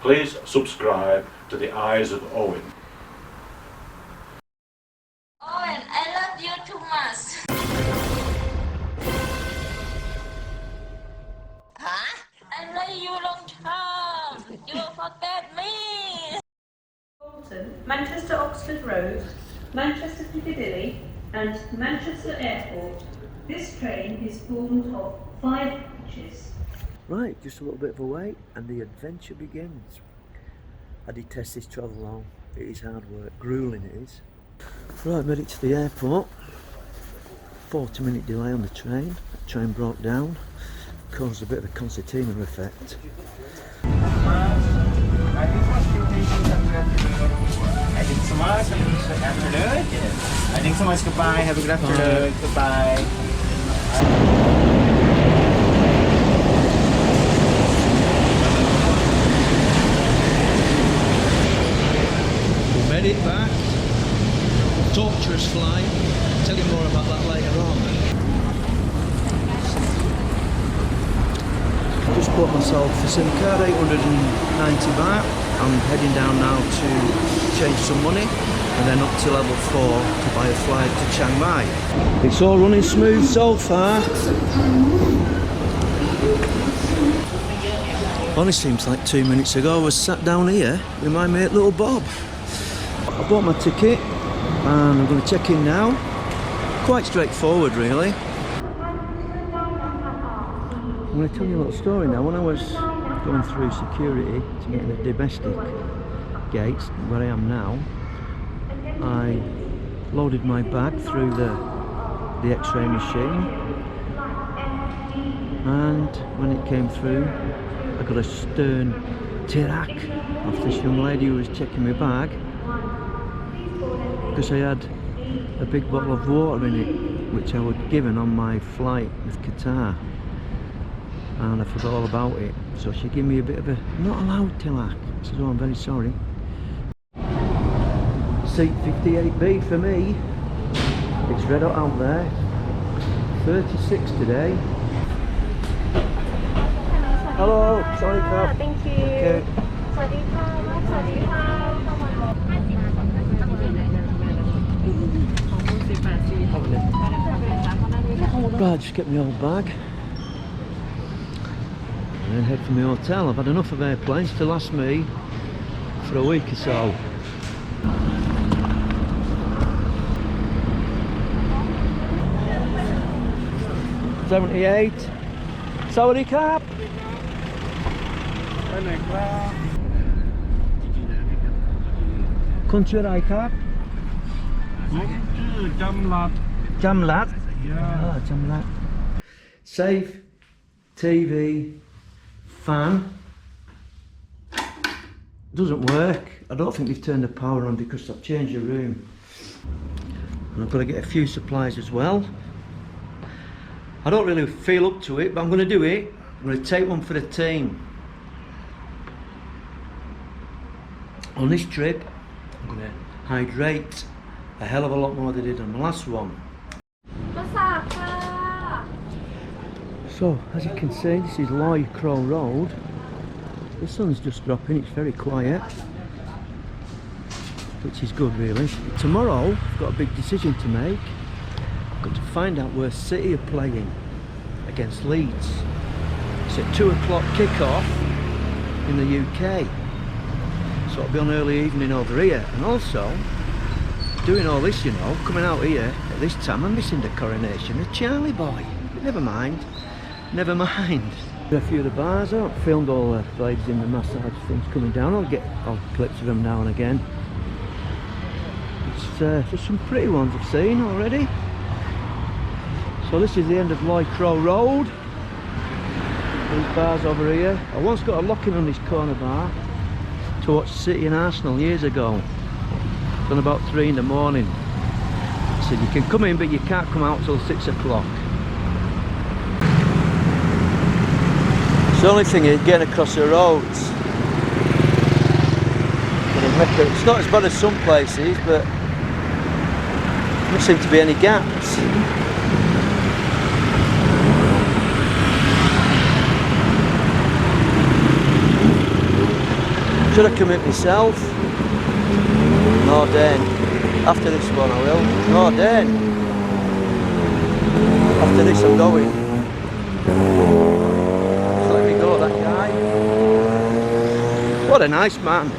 please subscribe to the Eyes of Owen. Owen, I love you too much. Huh? I love you long time. You forget me. Bolton, Manchester Oxford Road, Manchester Piccadilly and Manchester Airport. This train is formed of 5 coaches. Right, just a little bit of a wait and the adventure begins. I detest this travel home. It is hard work, grueling it is. Right, made it to the airport. 40-minute delay on the train. The train broke down, caused a bit of a concertina effect. I think so much. Have a good afternoon. I think so much. Goodbye. Have a good afternoon. Goodbye. We made it back. Torturous flight. I'll tell you more about that later on. I just bought myself a SIM card, 890 baht. I'm heading down now to change some money and then up to level 4 to buy a flight to Chiang Mai. It's all running smooth so far. Only seems like 2 minutes ago I was sat down here with my mate Little Bob. I bought my ticket and I'm going to check in now. Quite straightforward really. I'm going to tell you a little story now. When I was going through security to get in the domestic gates where I am now, I loaded my bag through the x-ray machine, and when it came through I got a stern tirak off this young lady who was checking my bag because I had a big bottle of water in it which I was given on my flight with Qatar, and I forgot all about it, so she gave me a bit of a not allowed tilak. I said, oh, I'm very sorry. Seat 58B for me. It's red hot out there. 36 today. Hello, sorry car. Thank you. Okay. Right, just get my old bag and then head for my hotel. I've had enough of airplanes to last me for a week or so. $78. Sawadee Krap. Country Rai Krap. Jamlat. Yeah. Oh, Jamlat. Safe, TV, fan. Doesn't work. I don't think they've turned the power on because I've changed the room. And I've got to get a few supplies as well. I don't really feel up to it, but I'm going to do it. I'm going to take one for the team. On this trip, I'm going to hydrate a hell of a lot more than I did on the last one. So, as you can see, this is Loy Crow Road. The sun's just dropping, it's very quiet, which is good really. Tomorrow, I've got a big decision to make. I've got to find out where City are playing against Leeds. It's a 2 o'clock kick-off in the UK. So it'll be on early evening over here. And also, doing all this, you know, coming out here at this time, I'm missing the coronation of Charlie Boy. But never mind. Never mind. A few of the bars out, filmed all the ladies in the massage things coming down. I'll get odd clips of them now and again. There's some pretty ones I've seen already. So this is the end of Loy Crow Road. These bars over here. I once got a lock-in on this corner bar to watch City and Arsenal years ago. Done about 3 in the morning. I said you can come in but you can't come out till 6 o'clock. The only thing is getting across the roads. It's not as bad as some places, but there don't seem to be any gaps. Should I commit myself? No, Dan. After this one I will. No, Dan. After this I'm going. Just let me go, that guy. What a nice man.